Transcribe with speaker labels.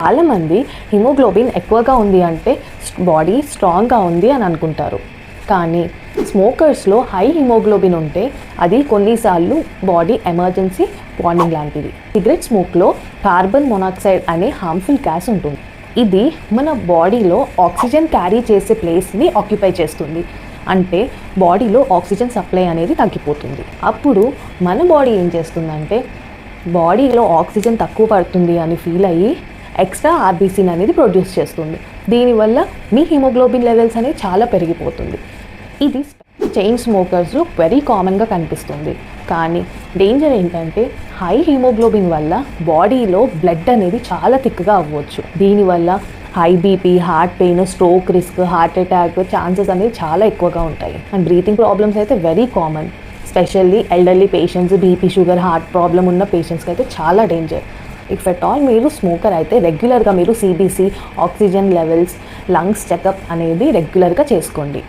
Speaker 1: చాలామంది హిమోగ్లోబిన్ ఎక్కువగా ఉంది అంటే బాడీ స్ట్రాంగ్గా ఉంది అని అనుకుంటారు. కానీ స్మోకర్స్లో హై హిమోగ్లోబిన్ ఉంటే అది కొన్నిసార్లు బాడీ ఎమర్జెన్సీ వార్నింగ్ లాంటిది. సిగరెట్ స్మోక్లో కార్బన్ మోనాక్సైడ్ అనే హార్మ్ఫుల్ గ్యాస్ ఉంటుంది. ఇది మన బాడీలో ఆక్సిజన్ క్యారీ చేసే ప్లేస్ని ఆక్యుపై చేస్తుంది. అంటే బాడీలో ఆక్సిజన్ సప్లై అనేది తగ్గిపోతుంది. అప్పుడు మన బాడీ ఏం చేస్తుందంటే బాడీలో ఆక్సిజన్ తక్కువ పడుతుంది అని ఫీల్ అయ్యి ఎక్స్ట్రా ఆర్బీసీని అనేది ప్రొడ్యూస్ చేస్తుంది. దీనివల్ల మీ హిమోగ్లోబిన్ లెవెల్స్ అనేది చాలా పెరిగిపోతుంది. ఇది చైన్ స్మోకర్స్లో వెరీ కామన్గా కనిపిస్తుంది. కానీ డేంజర్ ఏంటంటే హై హిమోగ్లోబిన్ వల్ల బాడీలో బ్లడ్ అనేది చాలా థిక్గా అవ్వచ్చు. దీనివల్ల high BP, heart pain, stroke risk, heart attack chances అనేవి చాలా ఎక్కువగా ఉంటాయి. అండ్ బ్రీతింగ్ ప్రాబ్లమ్స్ అయితే very common. Specially elderly patients, BP, sugar, heart problem ఉన్న పేషెంట్స్కి అయితే చాలా డేంజర్. ఇఫ్ ఎట్ ఆల్ మీరు స్మోకర్ అయితే రెగ్యులర్గా మీరు CBC, oxygen levels, lungs checkup అనేది రెగ్యులర్గా చేసుకోండి.